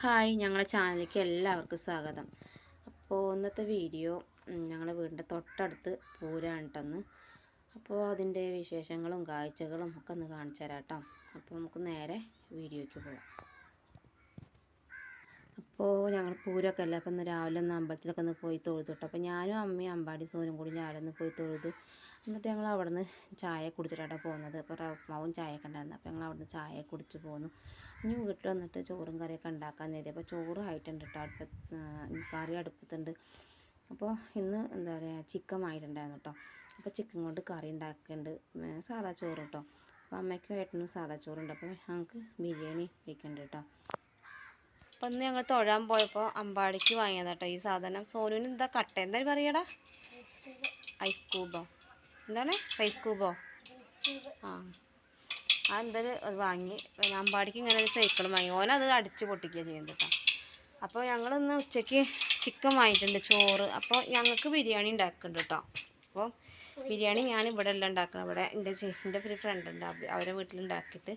Hi, ഞങ്ങളുടെ ചാനലിലേക്ക് എല്ലാവർക്കും സ്വാഗതം. അപ്പോൾ ഇന്നത്തെ വീഡിയോ ഞങ്ങളുടെ വീടിൻ്റെ തൊട്ടടുത്ത് പൂരമാണ് കേട്ടോ. അപ്പോൾ അതിൻ്റെ വിശേഷങ്ങളും കാഴ്ചകളും ഒക്കെ ഒന്ന് കാണിച്ചു തരാം കേട്ടോ. അപ്പോൾ നമുക്ക് നേരെ വീഡിയോയ്ക്ക് പോകാം. അപ്പോൾ ഞങ്ങൾ പൂരമൊക്കെ അല്ല, അപ്പോൾ ഇന്ന് രാവിലെ ഒന്ന് അമ്പലത്തിലൊക്കെ ഒന്ന് പോയി തൊഴുതിട്ടു. അപ്പോൾ ഞാനും അമ്മയും അമ്പാടി സോനും കൂടി രാവിലെ ഒന്ന് പോയി തൊഴുതു. എന്നിട്ട് ഞങ്ങൾ അവിടെ നിന്ന് ചായ കുടിച്ചിട്ടാണ് പോകുന്നത്. അപ്പോൾ മാവും ചായയൊക്കെ ഉണ്ടായിരുന്നു. അപ്പോൾ ഞങ്ങൾ അവിടെ നിന്ന് ചായ കുടിച്ച് പോന്നു. ഇനി വീട്ടിൽ വന്നിട്ട് ചോറും കറിയൊക്കെ ഉണ്ടാക്കാൻ നേരി. അപ്പോൾ ചോറ് ആയിട്ടുണ്ട് കേട്ടോ, കറി അടുപ്പത്തുണ്ട്. അപ്പോൾ ഇന്ന് എന്താ പറയുക, ചിക്കൻ വാങ്ങിയിട്ടുണ്ടായിരുന്നു കേട്ടോ. അപ്പോൾ ചിക്കൻ കൊണ്ട് കറി ഉണ്ടാക്കുന്നുണ്ട്, സാധാ ചോറ് കേട്ടോ. അപ്പോൾ അമ്മയ്ക്കും ഏട്ടനും സാധാ ചോറുണ്ട്. അപ്പോൾ ഞങ്ങൾക്ക് ബിരിയാണി വയ്ക്കുന്നുണ്ട് കേട്ടോ. അപ്പോൾ ഇന്ന് ഞങ്ങൾ തൊഴാൻ പോയപ്പോൾ അമ്പാടിക്ക് വാങ്ങിയത് കേട്ടോ ഈ സാധനം. സോനുവിന് എന്താ കട്ട എന്താ പറയടാ, ഐസ് ക്യൂബോ എന്താണ്, റൈസ് ക്യൂബോ? ആ എന്തായാലും അത് വാങ്ങി. അമ്പാടിക്ക് ഇങ്ങനെ ഒരു സൈക്കിളും വാങ്ങി. ഓനത് അടിച്ച് പൊട്ടിക്കുക ചെയ്യുന്നത് കേട്ടോ. അപ്പോൾ ഞങ്ങളിന്ന് ഉച്ചയ്ക്ക് ചിക്കൻ വാങ്ങിയിട്ടുണ്ട്, ചോറ്. അപ്പോൾ ഞങ്ങൾക്ക് ബിരിയാണി ഉണ്ടാക്കുന്നുണ്ട് കേട്ടോ. അപ്പോൾ ബിരിയാണി ഞാൻ ഇവിടെ എല്ലാം ഉണ്ടാക്കണം. ഇവിടെ എൻ്റെ ഒരു ഫ്രണ്ട് ഉണ്ട്, അവരെ വീട്ടിലുണ്ടാക്കിയിട്ട്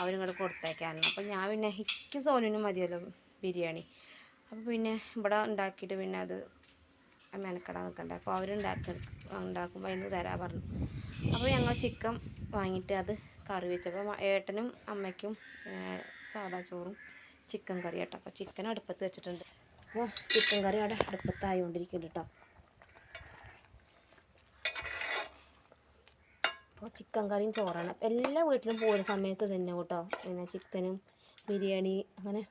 അവരിങ്ങോട്ട് കൊടുത്തേക്കായിരുന്നു. അപ്പോൾ ഞാൻ പിന്നെ എനിക്ക് സോനുവിനും മതിയല്ലോ ബിരിയാണി. അപ്പോൾ പിന്നെ ഇവിടെ ഉണ്ടാക്കിയിട്ട് പിന്നെ അത് മെനക്കെടാൻ നിൽക്കണ്ടേ. അപ്പോൾ ഉണ്ടാക്കുമ്പോൾ അതിന് തരാൻ പറഞ്ഞു. അപ്പോൾ ഞങ്ങൾ ചിക്കൻ വാങ്ങിയിട്ട് അത് കറി വെച്ചപ്പോൾ ഏട്ടനും അമ്മയ്ക്കും സാദാ ചോറും ചിക്കൻ കറി കേട്ടോ. അപ്പോൾ ചിക്കൻ അടുപ്പത്ത് വെച്ചിട്ടുണ്ട്. അപ്പോൾ ചിക്കൻ കറി അവിടെ അടുപ്പത്തായോണ്ടിരിക്കുന്നുണ്ട് കേട്ടോ. അപ്പോൾ ചിക്കൻ കറിയും ചോറാണ്. എല്ലാ വീട്ടിലും പോകുന്ന സമയത്ത് തന്നെ കേട്ടോ, പിന്നെ ചിക്കനും ബിരിയാണി അങ്ങനെ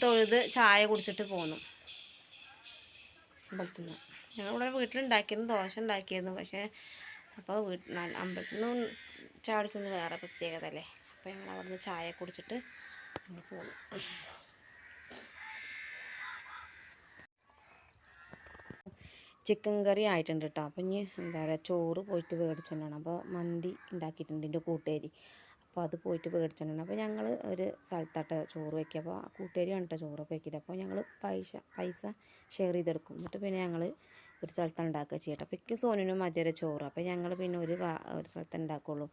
തൊഴുത് ചായ കുടിച്ചിട്ട് പോന്നു അമ്പലത്തിൽ നിന്ന്. ഞങ്ങളിവിടെ വീട്ടിലുണ്ടാക്കിയിരുന്നു, ദോശ ഉണ്ടാക്കിയിരുന്നു. പക്ഷേ അപ്പോൾ അമ്പലത്തിൽ നിന്ന് ചാടിക്കുന്നത് വേറെ പ്രത്യേകത അല്ലേ. അപ്പോൾ ഞങ്ങൾ അവിടെ നിന്ന് ചായ കുടിച്ചിട്ട് അങ്ങനെ പോന്നു. ചിക്കൻ കറി ആയിട്ടുണ്ട് കേട്ടോ. അപ്പം ഇനി എന്താ പറയുക, ചോറ് പോയിട്ട് മേടിച്ചിട്ടുണ്ടാണ്. അപ്പോൾ മന്തി ഉണ്ടാക്കിയിട്ടുണ്ട് എൻ്റെ കൂട്ടുകാരി. അപ്പോൾ അത് പോയിട്ട് മേടിച്ചിട്ടുണ്ട്. അപ്പോൾ ഞങ്ങൾ ഒരു സ്ഥലത്താട്ട് ചോറ് വയ്ക്കുക. അപ്പോൾ കൂട്ടുകാരിയാണ് കേട്ടോ ചോറ് വയ്ക്കില്ല. അപ്പോൾ ഞങ്ങൾ പൈസ ഷെയർ ചെയ്തെടുക്കും. എന്നിട്ട് പിന്നെ ഞങ്ങൾ ഒരു സ്ഥലത്താണ് ഉണ്ടാക്കുക ചെയ്യട്ടെ. അപ്പോൾ എനിക്ക് സോനുവിനും മതിയൊരു ചോറ്. അപ്പോൾ ഞങ്ങൾ പിന്നെ ഒരു സ്ഥലത്ത് ഉണ്ടാക്കുള്ളൂ.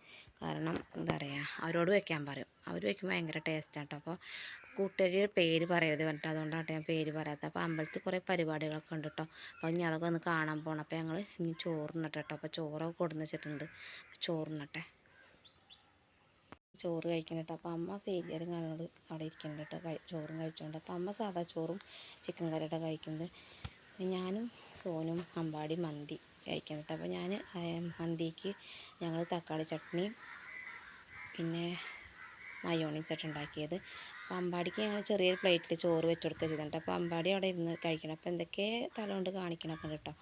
കാരണം എന്താ പറയുക, അവരോട് വയ്ക്കാൻ പറയും. അവർ വയ്ക്കുമ്പോൾ ഭയങ്കര ടേസ്റ്റാണ് കേട്ടോ. അപ്പോൾ കൂട്ടുകാരി പേര് പറയരുത് പറഞ്ഞിട്ട് അതുകൊണ്ടാണ് ഞാൻ പേര് പറയാത്തത്. അപ്പോൾ അമ്പലത്തിൽ കുറേ പരിപാടികളൊക്കെ ഉണ്ട് കേട്ടോ. അപ്പോൾ ഇനി അതൊക്കെ ഒന്ന് കാണാൻ പോകണം. അപ്പോൾ ഞങ്ങൾ ഇനി ചോറിനട്ടെ കേട്ടോ. അപ്പോൾ ചോറൊക്കെ കൊടുന്ന് വെച്ചിട്ടുണ്ട്. ചോറിനട്ടെ, ചോറ് കഴിക്കണം കേട്ടോ. അപ്പോൾ അമ്മ സീരിയലും കാണുന്നത് അവിടെ ഇരിക്കുന്നുണ്ട് കേട്ടോ, ചോറും കഴിച്ചുകൊണ്ട്. അപ്പോൾ അമ്മ സാധാ ചോറും ചിക്കൻ കറിയുടെ കഴിക്കുന്നത്. ഞാനും സോനും അമ്പാടി മന്തി കഴിക്കണം കേട്ടോ. അപ്പോൾ ഞാൻ മന്തിക്ക് ഞങ്ങൾ തക്കാളി ചട്നി പിന്നെ മയോണീസ് ഉണ്ടാക്കിയത്. അപ്പോൾ അമ്പാടിക്ക് ഞങ്ങൾ ചെറിയൊരു പ്ലേറ്റിൽ ചോറ് വെച്ച് കൊടുക്കുക ചെയ്തിട്ടുണ്ട്. അപ്പോൾ അമ്പാടി അവിടെ ഇരുന്ന് കഴിക്കണം. അപ്പോൾ എന്തൊക്കെ തല കൊണ്ട് കാണിക്കണമൊക്കെ കേട്ടോ.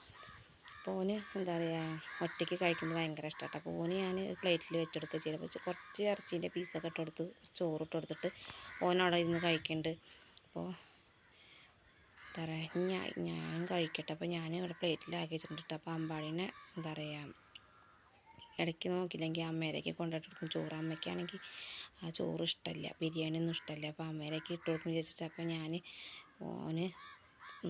അപ്പോൾ ഓന് എന്താ പറയുക, ഒറ്റയ്ക്ക് കഴിക്കുന്നത് ഭയങ്കര ഇഷ്ടമാണ്. അപ്പോൾ ഓന് ഞാൻ പ്ലേറ്റിൽ വെച്ചെടുക്കുക ചെയ്തു. അപ്പോൾ കുറച്ച് ഇറച്ചീൻ്റെ പീസൊക്കെ ഇട്ടെടുത്ത് ചോറിട്ട് കൊടുത്തിട്ട് ഓനവിടെ ഇരുന്ന് കഴിക്കുന്നുണ്ട്. അപ്പോൾ എന്താ പറയുക, ഞാനും കഴിക്കട്ടെ. അപ്പോൾ ഞാൻ ഇവിടെ പ്ലേറ്റിലാക്കി വെച്ചിട്ടുണ്ട്. അപ്പോൾ അമ്പാടിനെ എന്താ പറയുക, ഇടയ്ക്ക് നോക്കിയില്ലെങ്കിൽ അമ്മേരേക്ക് കൊണ്ടിട്ട് കൊടുക്കും ചോറ്. അമ്മയ്ക്കാണെങ്കിൽ ആ ചോറ് ഇഷ്ടമല്ല, ബിരിയാണി ഒന്നും ഇഷ്ടമല്ല. അപ്പോൾ അമ്മേരേക്ക് ഇട്ട് കൊടുക്കും വിചാരിച്ചിട്ട് അപ്പോൾ ഞാൻ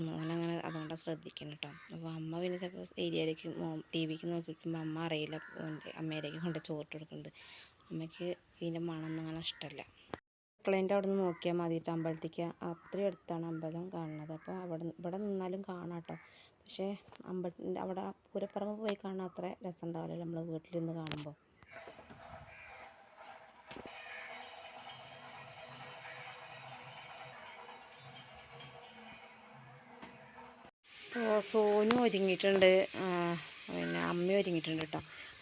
മോനങ്ങനെ അതുകൊണ്ടാണ് ശ്രദ്ധിക്കണം കേട്ടോ. അപ്പോൾ അമ്മ പിന്നെ ചിലപ്പോൾ ഏരിയയിലേക്ക് ടി വിക്ക് നോക്കിയിരിക്കുമ്പോൾ അമ്മ അറിയില്ല അമ്മേരേക്ക് കൊണ്ട് ചോറിട്ട് കൊടുക്കുന്നത്. അമ്മയ്ക്ക് ഇതിൻ്റെ മണമൊന്നും അങ്ങനെ ഇഷ്ടമല്ല. മക്കളേൻ്റെ അവിടെ നിന്ന് നോക്കിയാൽ മതിയിട്ട് അമ്പലത്തേക്ക് അത്രയും അടുത്താണ് അമ്പലം കാണുന്നത്. അപ്പോൾ ഇവിടെ നിന്നാലും കാണാം കേട്ടോ. പക്ഷേ അമ്പലത്തിൻ്റെ അവിടെ പൂരപ്പറമ്പ് പോയി കാണാൻ അത്ര രസം ഉണ്ടാവില്ല നമ്മൾ വീട്ടിലിരുന്ന് കാണുമ്പോൾ. സോനു ഒരുങ്ങിയിട്ടുണ്ട്, പിന്നെ അമ്മയും ഒരുങ്ങിയിട്ടുണ്ട് കേട്ടോ.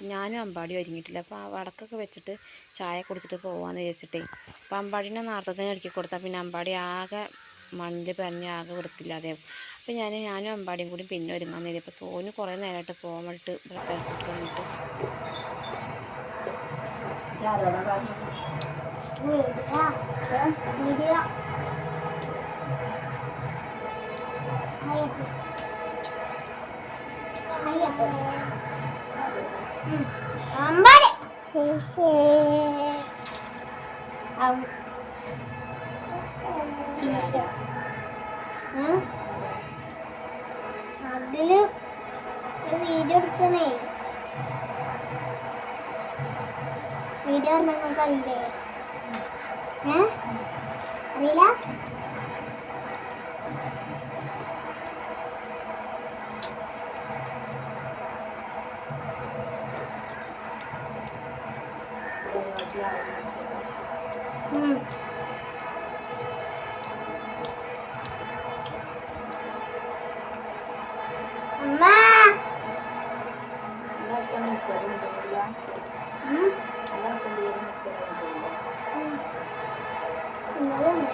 ഞാനും അമ്പാടിയും ഒരുങ്ങിയിട്ടില്ല. അപ്പോൾ ആ വടക്കൊക്കെ വെച്ചിട്ട് ചായ കുടിച്ചിട്ട് പോകാമെന്ന് വിചാരിച്ചിട്ടേ. അപ്പോൾ അമ്പാടിനെ നേരത്തെ തന്നെ ഒരുക്കി കൊടുത്താൽ പിന്നെ അമ്പാടി ആകെ മണ്ണിൽ പറഞ്ഞ് ആകെ വൃത്തിയില്ലാതെ. അപ്പോൾ ഞാനും അമ്പാടിയും കൂടി പിന്നെ ഒരുങ്ങാൻ നേരി. അപ്പോൾ സോനു കുറേ നേരമായിട്ട് പോകാൻ വേണ്ടിയിട്ട് ഇവിടെ പേർക്കിട്ട് വന്നിട്ട് അതില് വീഡിയോ എടുക്കണേ. വീഡിയോ ഞങ്ങൾക്കല്ലേ ഏ? അറിയില്ല. ഉം. അമ്മ. ഉം. ഇന്നലെ ഉണ്ട്.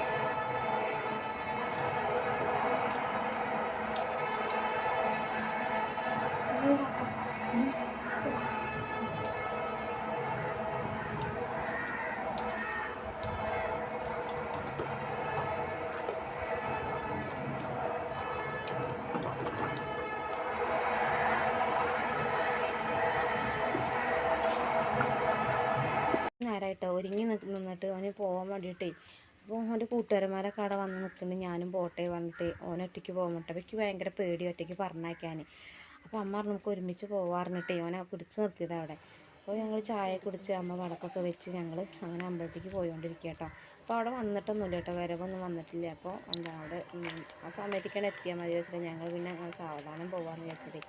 നേരമായിട്ടോ ഒരുങ്ങി നിന്നിട്ട് അവന് പോകാൻ വേണ്ടിയിട്ടേ. അപ്പോൾ ഓൻ്റെ കൂട്ടുകാരന്മാരൊക്കെ അവിടെ വന്ന് നിൽക്കുന്നുണ്ട്. ഞാനും പോട്ടെ പറഞ്ഞിട്ട് ഓനൊറ്റയ്ക്ക് പോകാൻ വേണ്ടിയിട്ട്. അപ്പോൾ എനിക്ക് ഭയങ്കര പേടി ഒറ്റയ്ക്ക് പറഞ്ഞയക്കാൻ. അപ്പോൾ അമ്മ പറഞ്ഞു നമുക്ക് ഒരുമിച്ച് പോകാറുന്നിട്ടേ ഓനെ പിടിച്ച് നിർത്തിയത് അവിടെ. അപ്പോൾ ഞങ്ങൾ ചായ കുടിച്ച് അമ്മ വടക്കൊക്കെ വെച്ച് ഞങ്ങൾ അങ്ങനെ അമ്പലത്തേക്ക് പോയിക്കൊണ്ടിരിക്കുക കേട്ടോ. അപ്പോൾ അവിടെ വന്നിട്ടൊന്നുമില്ല കേട്ടോ, വരവൊന്നും വന്നിട്ടില്ല. അപ്പോൾ എന്താ അവിടെ ആ സമയത്തേക്കാണ് എത്തിയാൽ മതി വെച്ചിട്ട് ഞങ്ങൾ പിന്നെ അങ്ങനെ സാവധാനം പോകാമെന്ന് വിചാരിച്ചത്.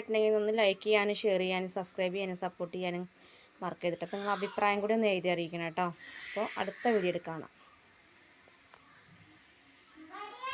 ഇഷ്ടമായിട്ടുണ്ടെങ്കിൽ ഒന്ന് ലൈക്ക് ചെയ്യാനും ഷെയർ ചെയ്യാനും സബ്സ്ക്രൈബ് ചെയ്യാനും സപ്പോർട്ട് ചെയ്യാനും മറക്കരുത്. അപ്പോൾ നിങ്ങൾ അഭിപ്രായം കൂടി ഒന്ന് എഴുതി അറിയിക്കണം കേട്ടോ. അപ്പോൾ അടുത്ത വീഡിയോയിൽ കാണാം.